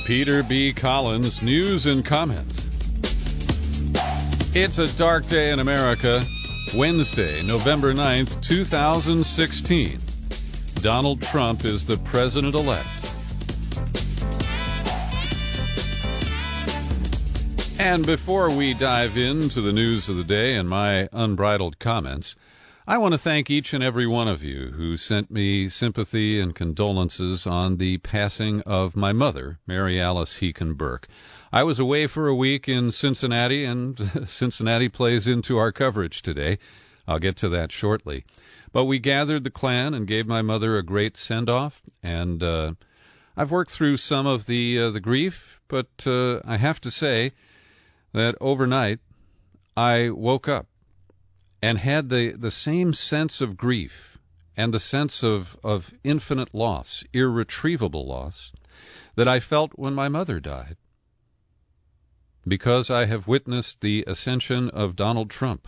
Peter B. Collins, news and comments. It's a dark day in America. Wednesday, November 9th, 2016. Donald Trump is the president-elect. And before we dive into the news of the day and my unbridled comments, I want to thank each and every one of you who sent me sympathy and condolences on the passing of my mother, Mary Alice Heekin Burke. I was away for a week in Cincinnati, and Cincinnati plays into our coverage today. I'll get to that shortly. But we gathered the clan and gave my mother a great send-off, and I've worked through some of the grief, but I have to say that overnight I woke up and had the same sense of grief and the sense of infinite loss, irretrievable loss, that I felt when my mother died, because I have witnessed the ascension of Donald Trump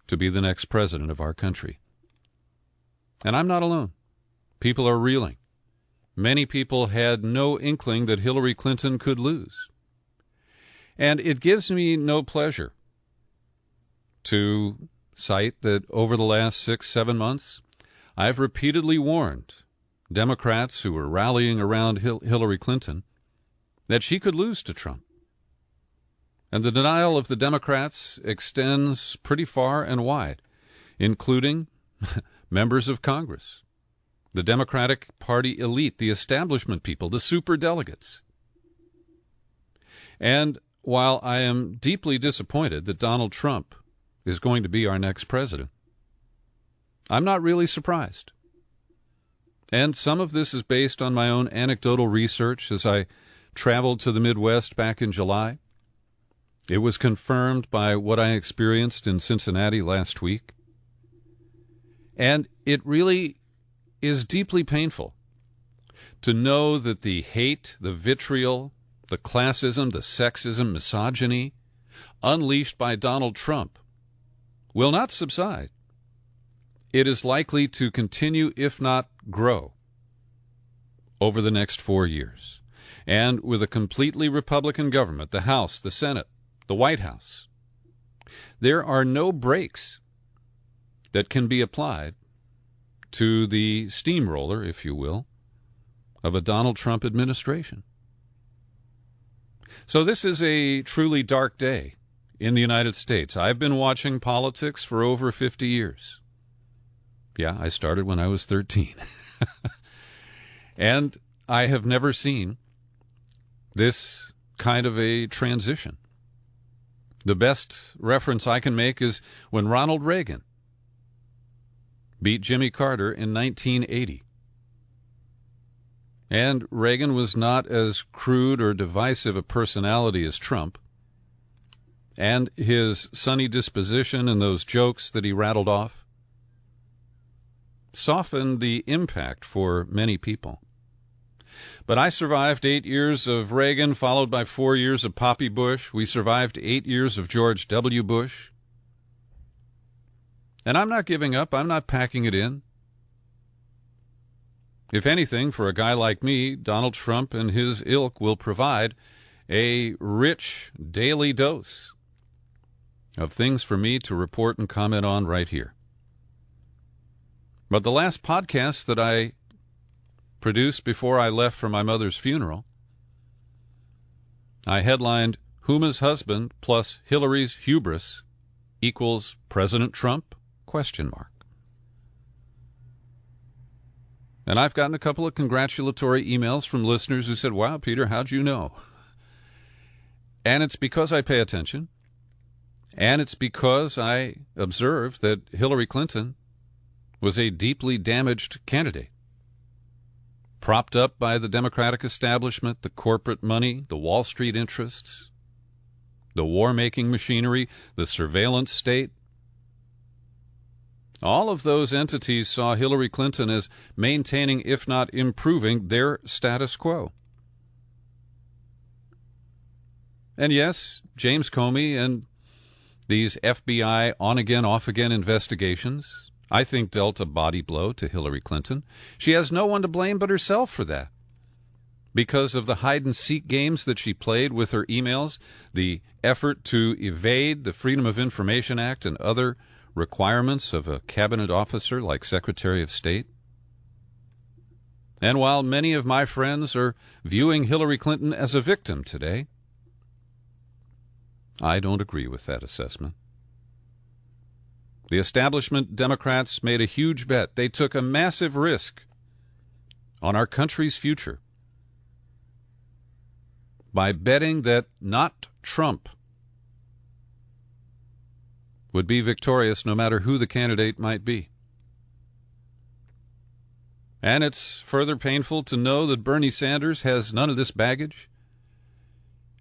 to be the next president of our country. And I'm not alone. People are reeling. Many people had no inkling that Hillary Clinton could lose. And it gives me no pleasure to cite that over the last 6-7 months, I've repeatedly warned Democrats who were rallying around Hillary Clinton that she could lose to Trump. And the denial of the Democrats extends pretty far and wide, including members of Congress, the Democratic Party elite, the establishment people, the superdelegates. And while I am deeply disappointed that Donald Trump is going to be our next president, I'm not really surprised. And some of this is based on my own anecdotal research as I traveled to the Midwest back in July. It was confirmed by what I experienced in Cincinnati last week. And it really is deeply painful to know that the hate, the vitriol, the classism, the sexism, misogyny unleashed by Donald Trump will not subside. It is likely to continue, if not grow, over the next 4 years. And with a completely Republican government, the House, the Senate, the White House, there are no brakes that can be applied to the steamroller, if you will, of a Donald Trump administration. So this is a truly dark day in the United States. I've been watching politics for over 50 years. Yeah, I started when I was 13. And I have never seen this kind of a transition. The best reference I can make is when Ronald Reagan beat Jimmy Carter in 1980. And Reagan was not as crude or divisive a personality as Trump. And his sunny disposition and those jokes that he rattled off softened the impact for many people. But I survived 8 years of Reagan, followed by 4 years of Poppy Bush. We survived 8 years of George W. Bush. And I'm not giving up. I'm not packing it in. If anything, for a guy like me, Donald Trump and his ilk will provide a rich daily dose of things for me to report and comment on right here. But the last podcast that I produced before I left for my mother's funeral, I headlined Huma's Husband plus Hillary's Hubris equals President Trump? ? And I've gotten a couple of congratulatory emails from listeners who said, "Wow, Peter, how'd you know?" And it's because I pay attention. And it's because I observed that Hillary Clinton was a deeply damaged candidate, propped up by the Democratic establishment, the corporate money, the Wall Street interests, the war-making machinery, the surveillance state. All of those entities saw Hillary Clinton as maintaining, if not improving, their status quo. And yes, James Comey and these FBI on-again, off-again investigations, I think, dealt a body blow to Hillary Clinton. She has no one to blame but herself for that. because of the hide-and-seek games that she played with her emails, the effort to evade the Freedom of Information Act and other requirements of a cabinet officer like Secretary of State. And while many of my friends are viewing Hillary Clinton as a victim today, I don't agree with that assessment. The establishment Democrats made a huge bet. They took a massive risk on our country's future by betting that not Trump would be victorious no matter who the candidate might be. And it's further painful to know that Bernie Sanders has none of this baggage.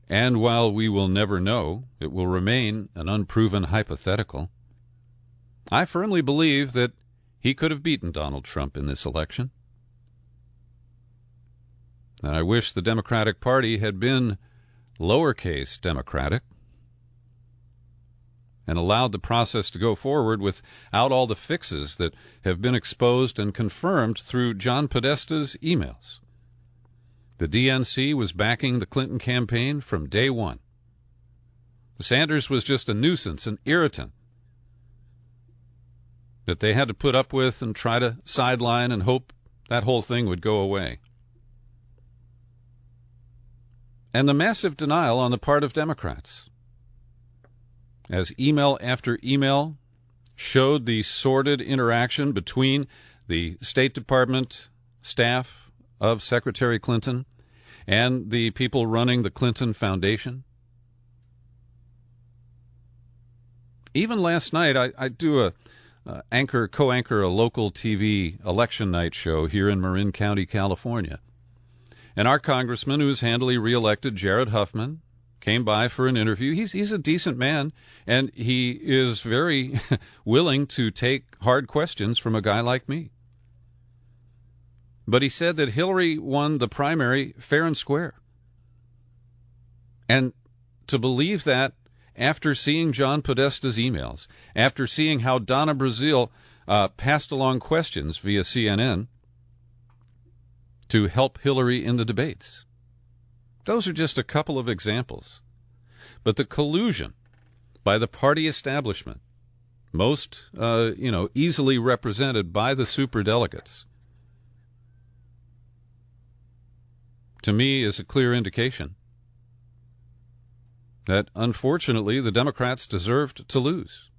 And while we will never know, it will remain an unproven hypothetical, I firmly believe that he could have beaten Donald Trump in this election. And I wish the Democratic Party had been lowercase democratic and allowed the process to go forward without all the fixes that have been exposed and confirmed through John Podesta's emails. The DNC was backing the Clinton campaign from day one. Sanders was just a nuisance, an irritant that they had to put up with and try to sideline and hope that whole thing would go away. And the massive denial on the part of Democrats, as email after email showed the sordid interaction between the State Department staff of Secretary Clinton and the people running the Clinton Foundation. Even last night, I do a co-anchor a local TV election night show here in Marin County, California. And our congressman, who was handily reelected, Jared Huffman, came by for an interview. He's a decent man, and he is very willing to take hard questions from a guy like me. But he said that Hillary won the primary fair and square. And to believe that after seeing John Podesta's emails, after seeing how Donna Brazile passed along questions via CNN to help Hillary in the debates. Those are just a couple of examples. But the collusion by the party establishment, most easily represented by the superdelegates, to me is a clear indication that, unfortunately, the Democrats deserved to lose.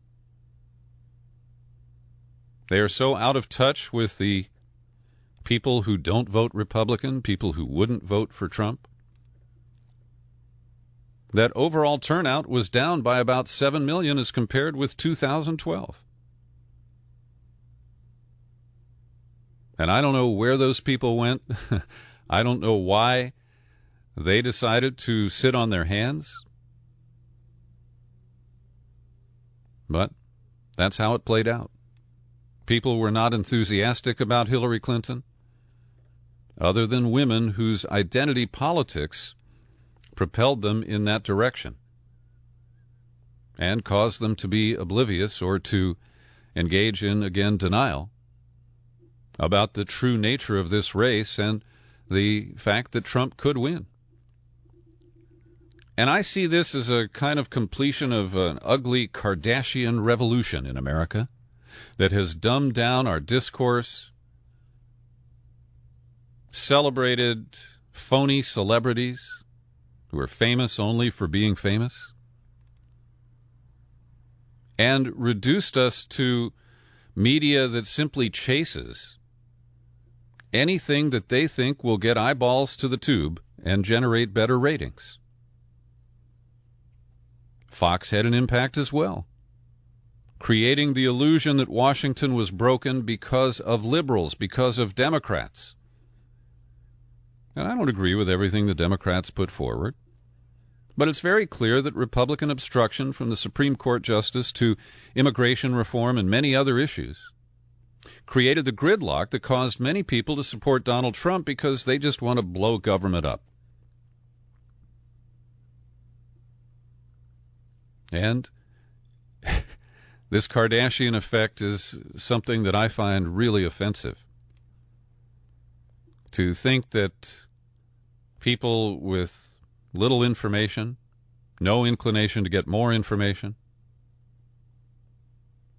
They are so out of touch with the people who don't vote Republican, people who wouldn't vote for Trump, that overall turnout was down by about 7 million as compared with 2012. And I don't know where those people went. I don't know why they decided to sit on their hands. But that's how it played out. People were not enthusiastic about Hillary Clinton, other than women whose identity politics propelled them in that direction and caused them to be oblivious or to engage in, again, denial about the true nature of this race and the fact that Trump could win. And I see this as a kind of completion of an ugly Kardashian revolution in America that has dumbed down our discourse, celebrated phony celebrities who are famous only for being famous, and reduced us to media that simply chases anything that they think will get eyeballs to the tube and generate better ratings. Fox had an impact as well, creating the illusion that Washington was broken because of liberals, because of Democrats. And I don't agree with everything the Democrats put forward, but it's very clear that Republican obstruction from the Supreme Court justice to immigration reform and many other issues created the gridlock that caused many people to support Donald Trump because they just want to blow government up. And this Kardashian effect is something that I find really offensive. To think that people with little information, no inclination to get more information,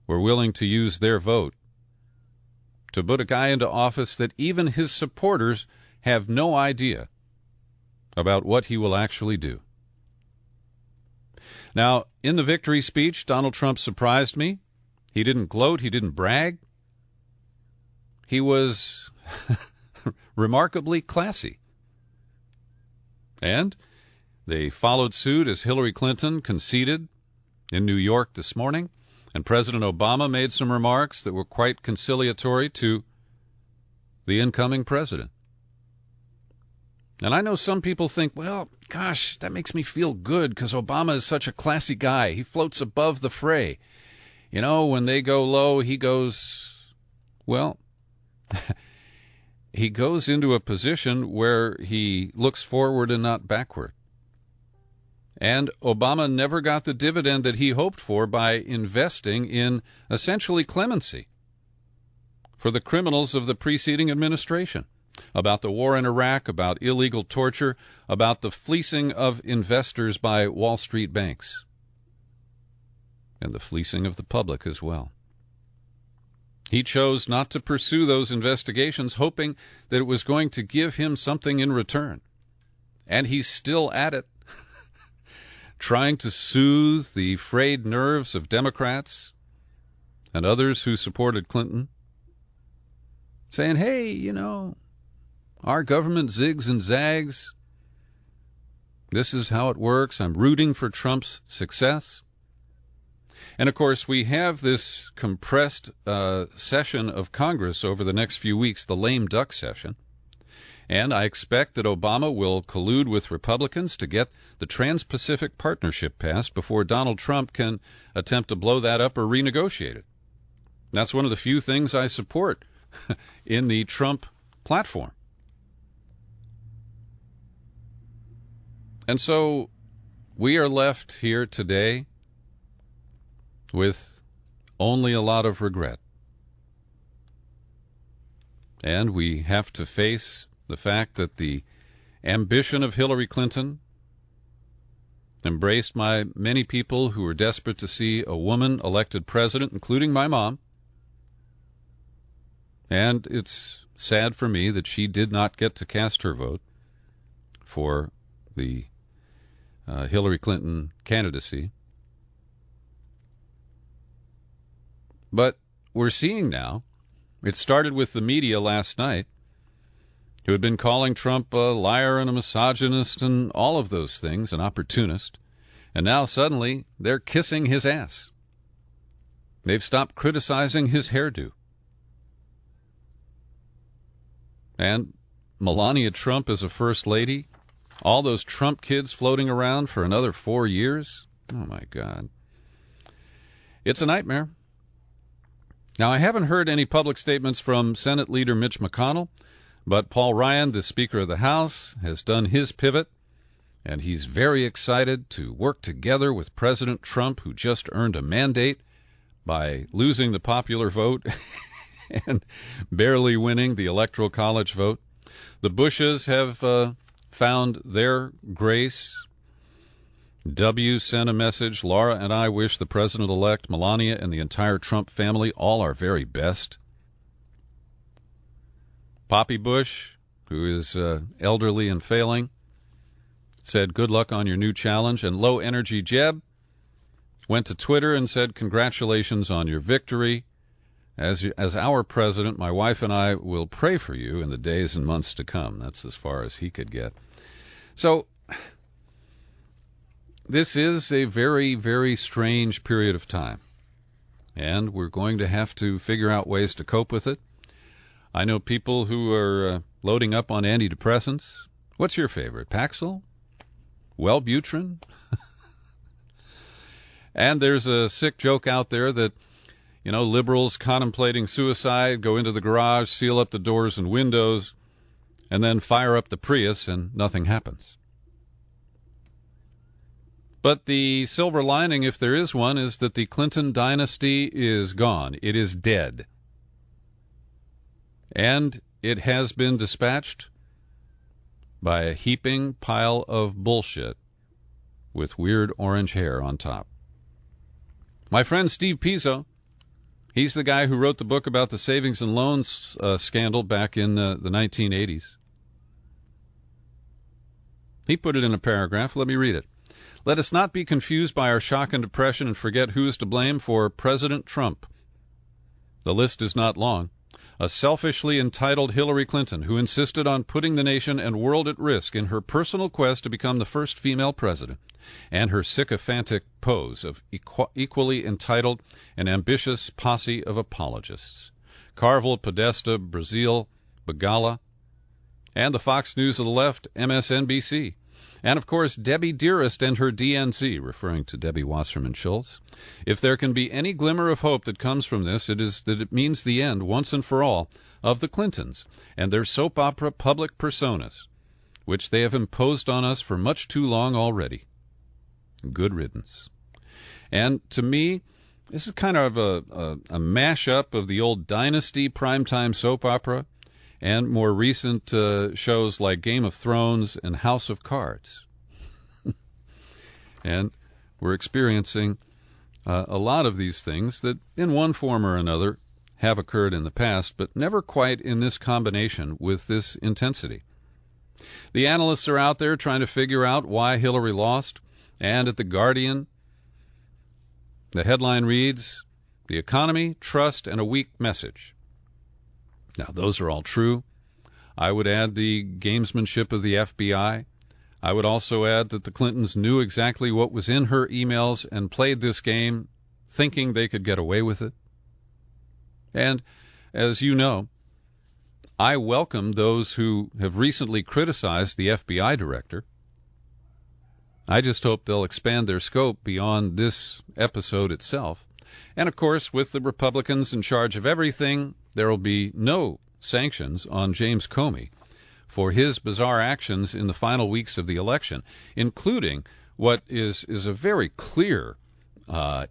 were willing to use their vote to put a guy into office that even his supporters have no idea about what he will actually do. Now, in the victory speech, Donald Trump surprised me. He didn't gloat. He didn't brag. He was remarkably classy. And they followed suit as Hillary Clinton conceded in New York this morning, and President Obama made some remarks that were quite conciliatory to the incoming president. And I know some people think, well, gosh, that makes me feel good because Obama is such a classy guy. He floats above the fray. You know, when they go low, he goes, well, he goes into a position where he looks forward and not backward. And Obama never got the dividend that he hoped for by investing in essentially clemency for the criminals of the preceding administration, about the war in Iraq, about illegal torture, about the fleecing of investors by Wall Street banks, and the fleecing of the public as well. He chose not to pursue those investigations, hoping that it was going to give him something in return. And he's still at it, trying to soothe the frayed nerves of Democrats and others who supported Clinton, saying, hey, you know, our government zigs and zags. This is how it works. I'm rooting for Trump's success. And, of course, we have this compressed session of Congress over the next few weeks, the lame duck session. And I expect that Obama will collude with Republicans to get the Trans-Pacific Partnership passed before Donald Trump can attempt to blow that up or renegotiate it. That's one of the few things I support in the Trump platform. And so we are left here today with only a lot of regret. And we have to face the fact that the ambition of Hillary Clinton, embraced by many people who were desperate to see a woman elected president, including my mom, and it's sad for me that she did not get to cast her vote for the Hillary Clinton candidacy. But we're seeing now, it started with the media last night, who had been calling Trump a liar and a misogynist and all of those things, an opportunist, and now suddenly they're kissing his ass. They've stopped criticizing his hairdo. And Melania Trump as a first lady, all those Trump kids floating around for another 4 years. Oh, my God. It's a nightmare. Now, I haven't heard any public statements from Senate Leader Mitch McConnell, but Paul Ryan, the Speaker of the House, has done his pivot, and he's very excited to work together with President Trump, who just earned a mandate by losing the popular vote and barely winning the Electoral College vote. The Bushes have found their grace. W sent a message. Laura and I wish the president-elect, Melania, and the entire Trump family all our very best. Poppy Bush, who is elderly and failing, said good luck on your new challenge. And Low Energy Jeb went to Twitter and said congratulations on your victory. As our president, my wife and I will pray for you in the days and months to come. That's as far as he could get. So this is a very, very strange period of time, and we're going to have to figure out ways to cope with it. I know people who are loading up on antidepressants. What's your favorite, Paxil? Wellbutrin? And there's a sick joke out there that, you know, liberals contemplating suicide go into the garage, seal up the doors and windows, and then fire up the Prius, and nothing happens. But the silver lining, if there is one, is that the Clinton dynasty is gone. It is dead. And it has been dispatched by a heaping pile of bullshit with weird orange hair on top. My friend Steve Pizzo, he's the guy who wrote the book about the savings and loans scandal back in the 1980s. He put it in a paragraph. Let me read it. Let us not be confused by our shock and depression and forget who is to blame for President Trump. The list is not long. A selfishly entitled Hillary Clinton, who insisted on putting the nation and world at risk in her personal quest to become the first female president, and her sycophantic pose of equally entitled and ambitious posse of apologists. Carvel, Podesta, Brazil, Begala, and the Fox News of the left, MSNBC. And, of course, Debbie Dearest and her DNC, referring to Debbie Wasserman Schultz. If there can be any glimmer of hope that comes from this, it is that it means the end, once and for all, of the Clintons and their soap opera public personas, which they have imposed on us for much too long already. Good riddance. And to me, this is kind of a mash-up of the old Dynasty primetime soap opera and more recent shows like Game of Thrones and House of Cards. And we're experiencing a lot of these things that in one form or another have occurred in the past, but never quite in this combination with this intensity. The analysts are out there trying to figure out why Hillary lost, and at The Guardian, the headline reads, "The economy, trust, and a weak message." Now, those are all true. I would add the gamesmanship of the FBI. I would also add that the Clintons knew exactly what was in her emails and played this game thinking they could get away with it. And, as you know, I welcome those who have recently criticized the FBI director. I just hope they'll expand their scope beyond this episode itself. And, of course, with the Republicans in charge of everything, there will be no sanctions on James Comey for his bizarre actions in the final weeks of the election, including what is a very clear,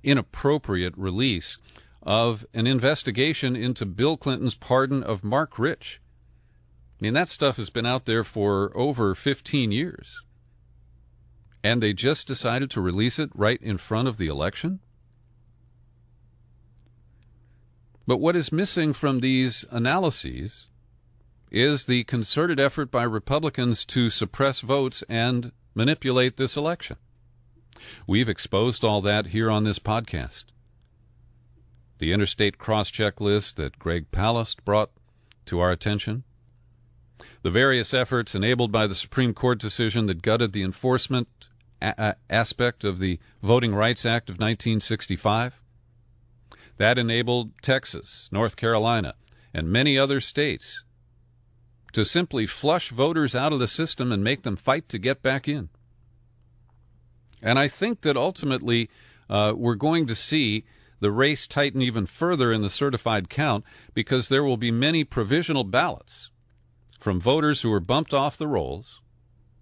inappropriate release of an investigation into Bill Clinton's pardon of Mark Rich. I mean, that stuff has been out there for over 15 years. And they just decided to release it right in front of the election? But what is missing from these analyses is the concerted effort by Republicans to suppress votes and manipulate this election. We've exposed all that here on this podcast. The interstate cross-check list that Greg Palast brought to our attention, the various efforts enabled by the Supreme Court decision that gutted the enforcement aspect of the Voting Rights Act of 1965, that enabled Texas, North Carolina, and many other states to simply flush voters out of the system and make them fight to get back in. And I think that ultimately we're going to see the race tighten even further in the certified count because there will be many provisional ballots from voters who are bumped off the rolls,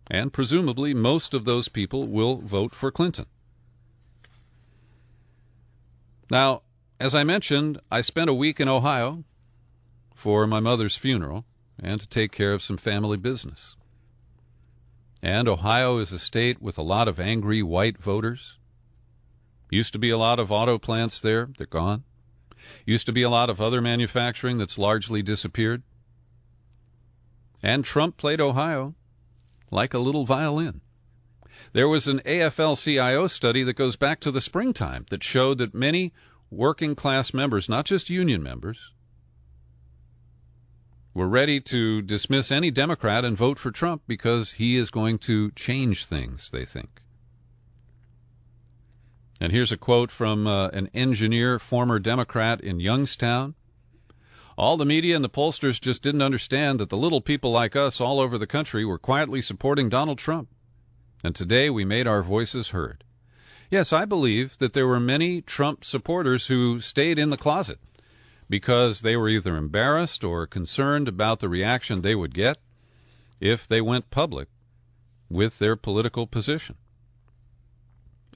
and presumably most of those people will vote for Clinton. Now, as I mentioned, I spent a week in Ohio for my mother's funeral and to take care of some family business. And Ohio is a state with a lot of angry white voters. Used to be a lot of auto plants there. They're gone. Used to be a lot of other manufacturing that's largely disappeared. And Trump played Ohio like a little violin. There was an AFL-CIO study that goes back to the springtime that showed that many working-class members, not just union members, were ready to dismiss any Democrat and vote for Trump because he is going to change things, they think. And here's a quote from an engineer, former Democrat in Youngstown. All the media and the pollsters just didn't understand that the little people like us all over the country were quietly supporting Donald Trump. And today we made our voices heard. Yes, I believe that there were many Trump supporters who stayed in the closet because they were either embarrassed or concerned about the reaction they would get if they went public with their political position.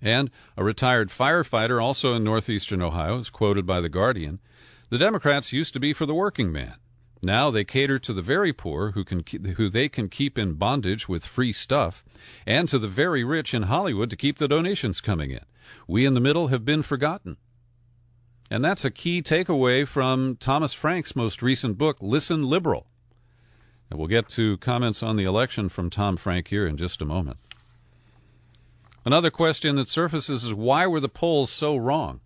And a retired firefighter, also in northeastern Ohio, is quoted by The Guardian. The Democrats used to be for the working man. Now they cater to the very poor who they can keep in bondage with free stuff, and to the very rich in Hollywood to keep the donations coming in. We in the middle have been forgotten. And that's a key takeaway from Thomas Frank's most recent book, Listen Liberal. And we'll get to comments on the election from Tom Frank here in just a moment. Another question that surfaces is, why were the polls so wrong?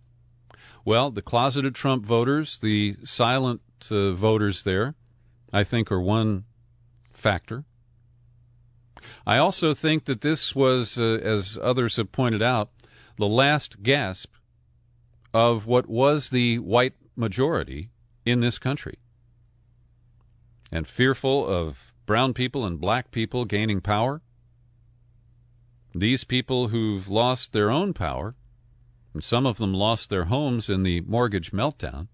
Well, the closeted Trump voters, the silent voters there, I think are one factor. I also think that this was, as others have pointed out, the last gasp of what was the white majority in this country. And fearful of brown people and black people gaining power, these people who've lost their own power, and some of them lost their homes in the mortgage meltdown,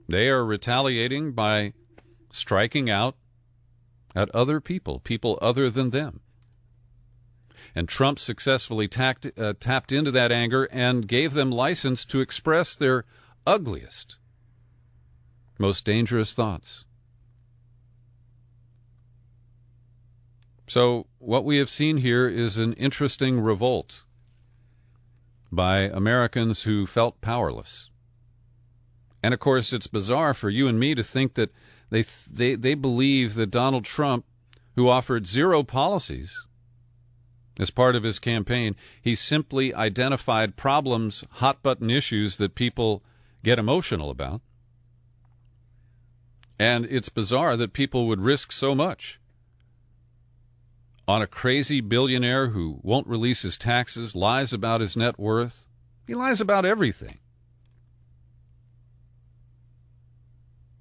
they are retaliating by striking out at other people, people other than them. And Trump successfully tapped into that anger and gave them license to express their ugliest, most dangerous thoughts. So what we have seen here is an interesting revolt by Americans who felt powerless. And, of course, it's bizarre for you and me to think that they believe that Donald Trump, who offered zero policies as part of his campaign, he simply identified problems, hot-button issues that people get emotional about. And it's bizarre that people would risk so much on a crazy billionaire who won't release his taxes, lies about his net worth. He lies about everything.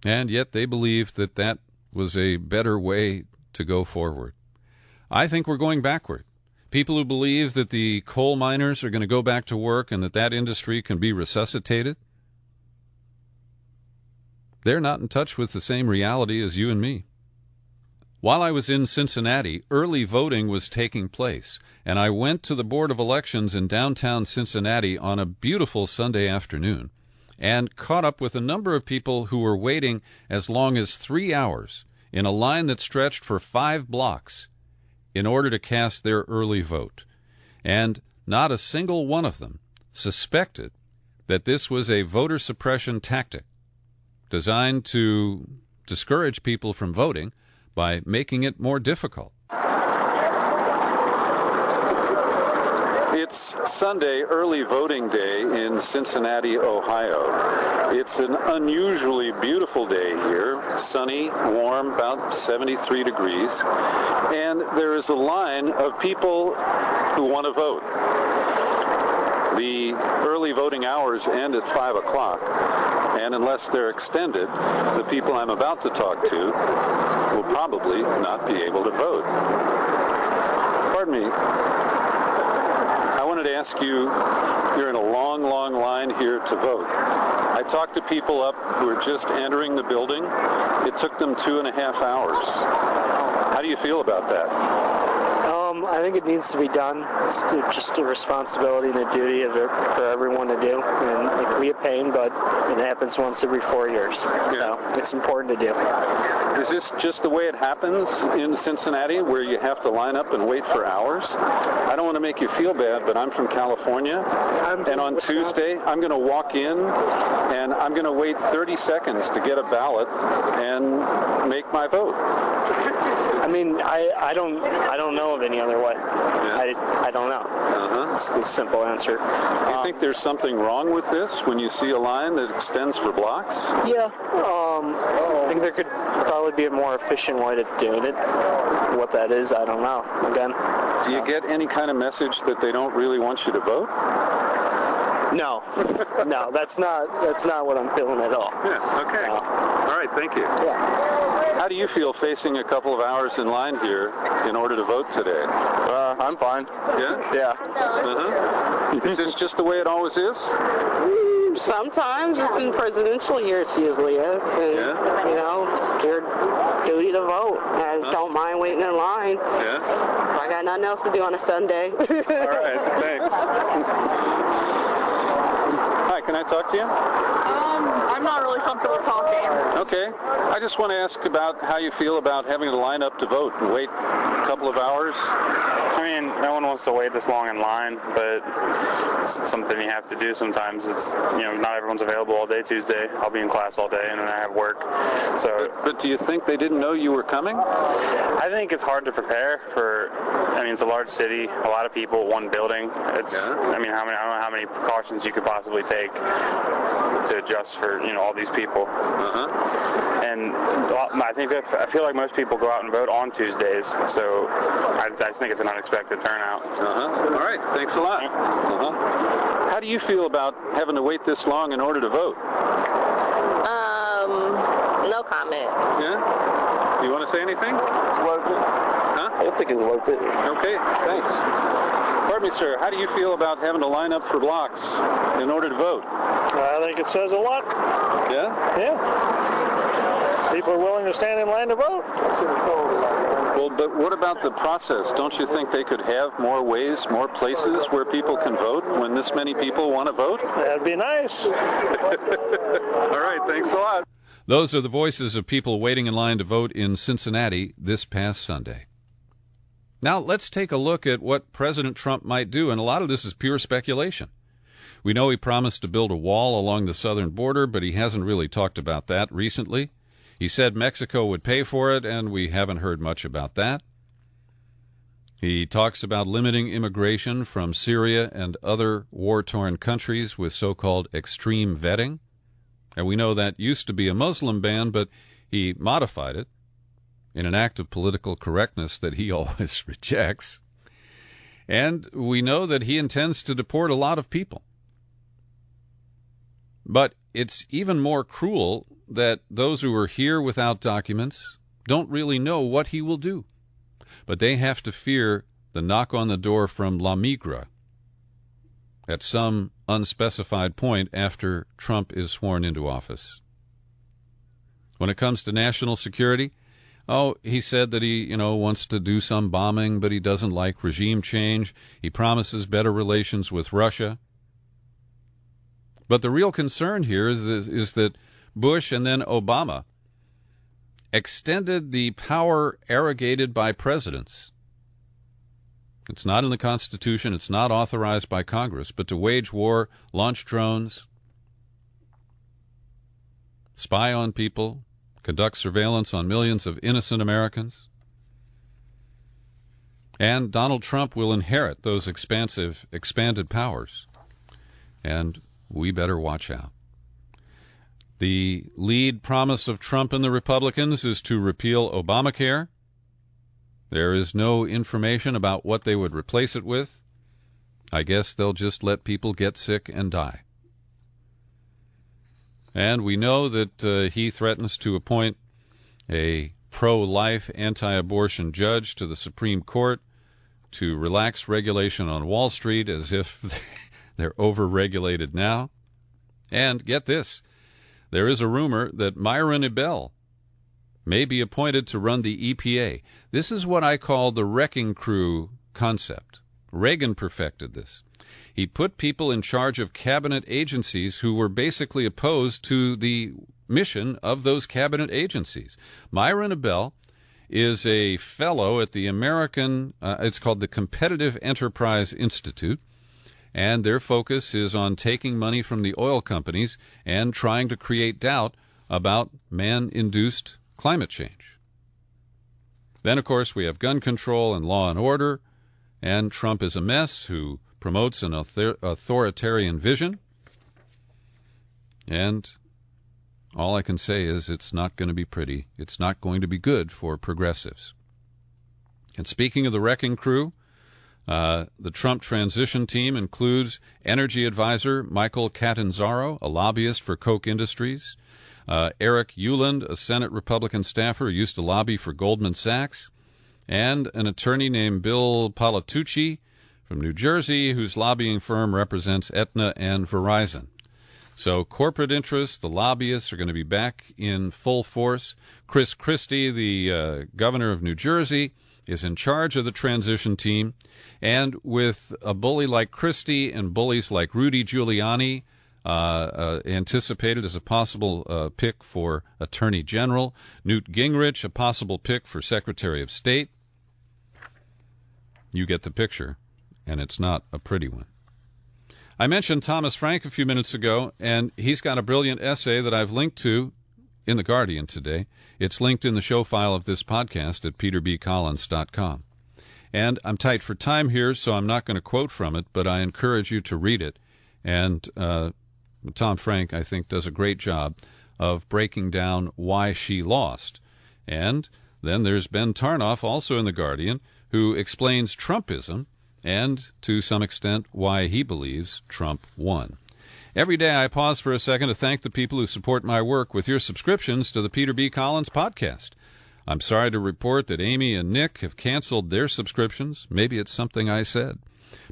And yet they believed that that was a better way to go forward. I think we're going backward. People who believe that the coal miners are going to go back to work and that industry can be resuscitated, they're not in touch with the same reality as you and me. While I was in Cincinnati, early voting was taking place, and I went to the Board of Elections in downtown Cincinnati on a beautiful Sunday afternoon and caught up with a number of people who were waiting as long as 3 hours in a line that stretched for 5 blocks in order to cast their early vote. And not a single one of them suspected that this was a voter suppression tactic designed to discourage people from voting by making it more difficult. It's Sunday, early voting day in Cincinnati, Ohio. It's an unusually beautiful day here, sunny, warm, about 73 degrees, and there is a line of people who want to vote. The early voting hours end at 5 o'clock, and unless they're extended, the people I'm about to talk to will probably not be able to vote. Pardon me. I wanted to ask you, you're in a long, long line here to vote. I talked to people up who are just entering the building. It took them 2.5 hours. How do you feel about that? I think it needs to be done. It's just a responsibility and a duty for everyone to do. And it can be a pain, but it happens once every 4 years. Yeah. So it's important to do. Is this just the way it happens in Cincinnati, where you have to line up and wait for hours? I don't want to make you feel bad, but I'm from California. And on Tuesday, I'm going to walk in and I'm going to wait 30 seconds to get a ballot and make my vote. I mean, I don't know of any other way. Yeah. I don't know. Uh-huh. It's the simple answer. Do you think there's something wrong with this when you see a line that extends for blocks? Yeah. I think there could probably be a more efficient way to do it. What that is, I don't know. Again. Do you get any kind of message that they don't really want you to vote? No. No, that's not what I'm feeling at all. Yeah, okay. All right, thank you. Yeah. How do you feel facing a couple of hours in line here in order to vote today? I'm fine. Yeah? Yeah. Uh-huh. Is this just the way it always is? Sometimes in presidential years usually is. And, yeah. You know, it's your duty to vote. I don't mind waiting in line. Yeah. I got nothing else to do on a Sunday. All right, thanks. Hi, can I talk to you? I'm not really comfortable talking. Okay. I just want to ask about how you feel about having to line up to vote and wait a couple of hours. I mean, no one wants to wait this long in line, but it's something you have to do sometimes. It's, not everyone's available all day Tuesday. I'll be in class all day, and then I have work. But do you think they didn't know you were coming? I think it's hard to prepare for. It's a large city, a lot of people, one building. I don't know how many precautions you could possibly take to adjust for, all these people. And I feel like most people go out and vote on Tuesdays, so I just think it's an unexpected turnout. All right, thanks a lot. How do you feel about having to wait this long in order to vote? No comment. Yeah? Do you want to say anything? It's worth it. Huh? I think it's worth it. Okay, thanks. Pardon me, sir. How do you feel about having to line up for blocks in order to vote? I think it says a lot. Yeah? Yeah. People are willing to stand in line to vote. Well, but what about the process? Don't you think they could have more ways, more places where people can vote when this many people want to vote? That'd be nice. All right, thanks a lot. Those are the voices of people waiting in line to vote in Cincinnati this past Sunday. Now, let's take a look at what President Trump might do, and a lot of this is pure speculation. We know he promised to build a wall along the southern border, but he hasn't really talked about that recently. He said Mexico would pay for it, and we haven't heard much about that. He talks about limiting immigration from Syria and other war-torn countries with so-called extreme vetting. And we know that used to be a Muslim ban, but he modified it in an act of political correctness that he always rejects. And we know that he intends to deport a lot of people. But it's even more cruel that those who are here without documents don't really know what he will do. But they have to fear the knock on the door from La Migra at some unspecified point after Trump is sworn into office. When it comes to national security, he said that he, wants to do some bombing, but he doesn't like regime change. He promises better relations with Russia. But the real concern here is that Bush and then Obama extended the power arrogated by presidents. It's not in the Constitution. It's not authorized by Congress, but to wage war, launch drones, spy on people, conduct surveillance on millions of innocent Americans. And Donald Trump will inherit those expanded powers. And we better watch out. The lead promise of Trump and the Republicans is to repeal Obamacare. There is no information about what they would replace it with. I guess they'll just let people get sick and die. And we know that he threatens to appoint a pro-life, anti-abortion judge to the Supreme Court to relax regulation on Wall Street as if they're over-regulated now. And get this, there is a rumor that Myron Ebell may be appointed to run the EPA. This is what I call the wrecking crew concept. Reagan perfected this. He put people in charge of cabinet agencies who were basically opposed to the mission of those cabinet agencies. Myron Ebell is a fellow at the American, it's called the Competitive Enterprise Institute, and their focus is on taking money from the oil companies and trying to create doubt about man-induced climate change. Then, of course, we have gun control and law and order, and Trump is a mess who promotes an authoritarian vision. And all I can say is it's not going to be pretty. It's not going to be good for progressives. And speaking of the wrecking crew, the Trump transition team includes energy advisor Michael Catanzaro, a lobbyist for Koch Industries, Eric Ueland, a Senate Republican staffer who used to lobby for Goldman Sachs, and an attorney named Bill Palatucci from New Jersey, whose lobbying firm represents Aetna and Verizon. So corporate interests, the lobbyists, are going to be back in full force. Chris Christie, the governor of New Jersey, is in charge of the transition team. And with a bully like Christie and bullies like Rudy Giuliani anticipated as a possible pick for Attorney General. Newt Gingrich, a possible pick for Secretary of State. You get the picture, and it's not a pretty one. I mentioned Thomas Frank a few minutes ago, and he's got a brilliant essay that I've linked to in The Guardian today. It's linked in the show file of this podcast at peterbcollins.com. And I'm tight for time here, so I'm not going to quote from it, but I encourage you to read it. And Tom Frank, I think, does a great job of breaking down why she lost. And then there's Ben Tarnoff, also in The Guardian, who explains Trumpism and, to some extent, why he believes Trump won. Every day I pause for a second to thank the people who support my work with your subscriptions to the Peter B. Collins podcast. I'm sorry to report that Amy and Nick have canceled their subscriptions. Maybe it's something I said.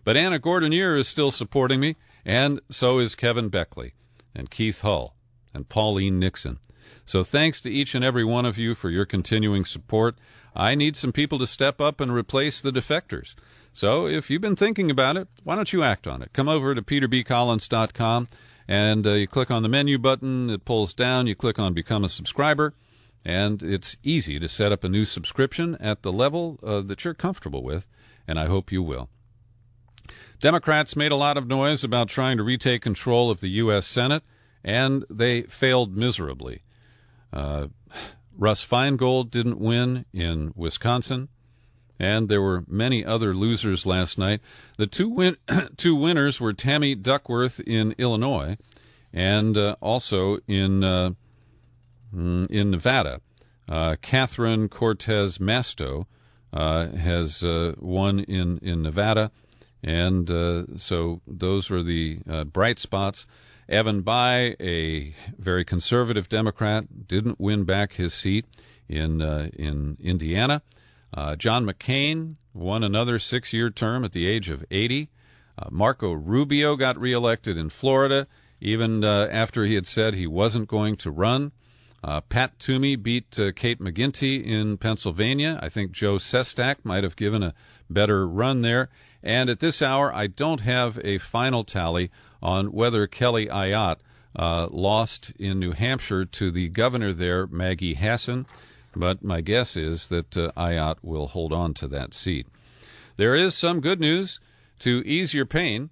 But Anna Gordonier is still supporting me, and so is Kevin Beckley, and Keith Hull, and Pauline Nixon. So thanks to each and every one of you for your continuing support. I need some people to step up and replace the defectors. So if you've been thinking about it, why don't you act on it? Come over to peterbcollins.com, and you click on the menu button. It pulls down. You click on Become a Subscriber, and it's easy to set up a new subscription at the level that you're comfortable with, and I hope you will. Democrats made a lot of noise about trying to retake control of the U.S. Senate, and they failed miserably. Russ Feingold didn't win in Wisconsin, and there were many other losers last night. The two winners were Tammy Duckworth in Illinois and also in Nevada. Catherine Cortez Masto has won in Nevada, and so those were the bright spots. Evan Bayh, a very conservative Democrat, didn't win back his seat in Indiana. John McCain won another 6-year term at the age of 80. Marco Rubio got reelected in Florida, even after he had said he wasn't going to run. Pat Toomey beat Kate McGinty in Pennsylvania. I think Joe Sestak might have given a better run there. And at this hour, I don't have a final tally on whether Kelly Ayotte lost in New Hampshire to the governor there, Maggie Hassan, but my guess is that Ayotte will hold on to that seat. There is some good news. To ease your pain,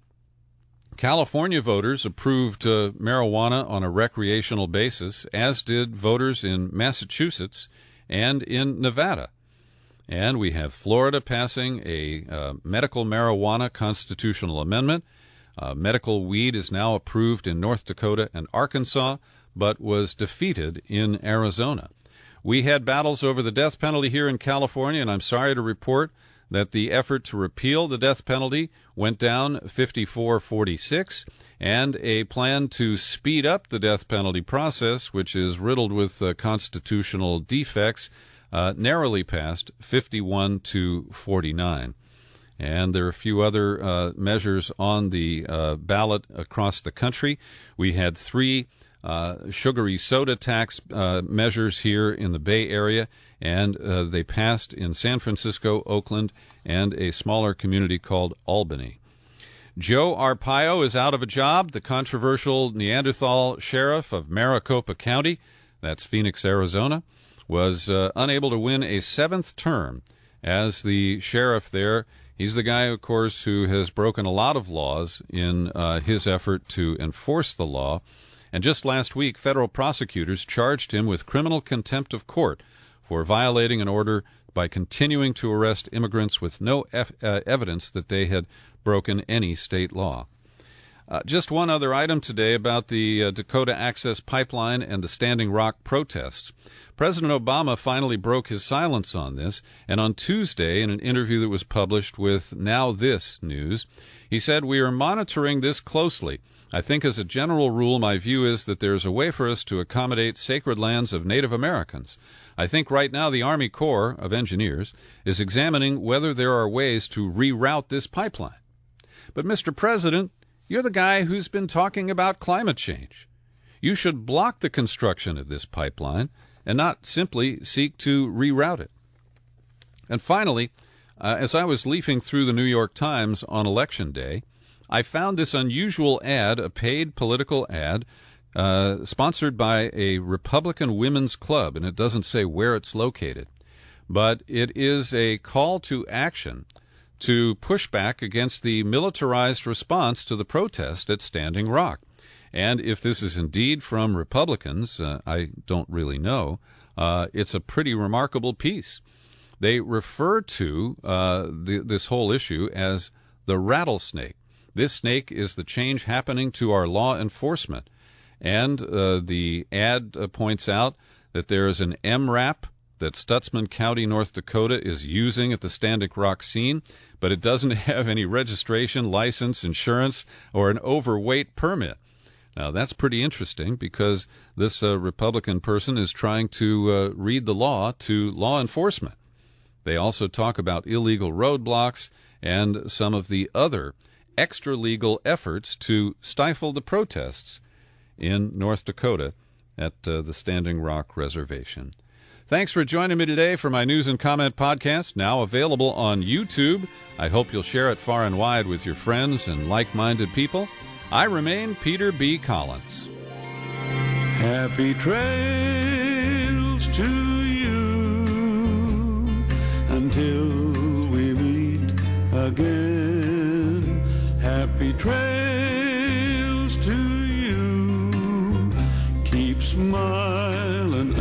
California voters approved marijuana on a recreational basis, as did voters in Massachusetts and in Nevada. And we have Florida passing a medical marijuana constitutional amendment. Medical weed is now approved in North Dakota and Arkansas, but was defeated in Arizona. We had battles over the death penalty here in California, and I'm sorry to report that the effort to repeal the death penalty went down 54-46, and a plan to speed up the death penalty process, which is riddled with constitutional defects, narrowly passed 51-49. And there are a few other measures on the ballot across the country. We had 3 sugary soda tax measures here in the Bay Area, and they passed in San Francisco, Oakland, and a smaller community called Albany. Joe Arpaio is out of a job. The controversial Neanderthal sheriff of Maricopa County, that's Phoenix, Arizona, was unable to win a 7th term as the sheriff there. He's the guy, of course, who has broken a lot of laws in his effort to enforce the law. And just last week, federal prosecutors charged him with criminal contempt of court for violating an order by continuing to arrest immigrants with no evidence that they had broken any state law. Just one other item today about the Dakota Access Pipeline and the Standing Rock protests. President Obama finally broke his silence on this, and on Tuesday, in an interview that was published with Now This News, he said, "We are monitoring this closely. I think as a general rule, my view is that there is a way for us to accommodate sacred lands of Native Americans. I think right now the Army Corps of Engineers is examining whether there are ways to reroute this pipeline." But, Mr. President, you're the guy who's been talking about climate change. You should block the construction of this pipeline and not simply seek to reroute it. And finally, as I was leafing through the New York Times on Election Day, I found this unusual ad, a paid political ad, sponsored by a Republican women's club, and it doesn't say where it's located. But it is a call to action to push back against the militarized response to the protest at Standing Rock. And if this is indeed from Republicans, I don't really know, it's a pretty remarkable piece. They refer to this whole issue as the rattlesnake. This snake is the change happening to our law enforcement. And the ad points out that there is an MRAP that Stutzman County, North Dakota is using at the Standing Rock scene, but it doesn't have any registration, license, insurance, or an overweight permit. Now, that's pretty interesting because this Republican person is trying to read the law to law enforcement. They also talk about illegal roadblocks and some of the other extra-legal efforts to stifle the protests in North Dakota at the Standing Rock Reservation. Thanks for joining me today for my News and Comment podcast, now available on YouTube. I hope you'll share it far and wide with your friends and like-minded people. I remain Peter B. Collins. Happy trails to you until we meet again. Happy trails to you. Keep smiling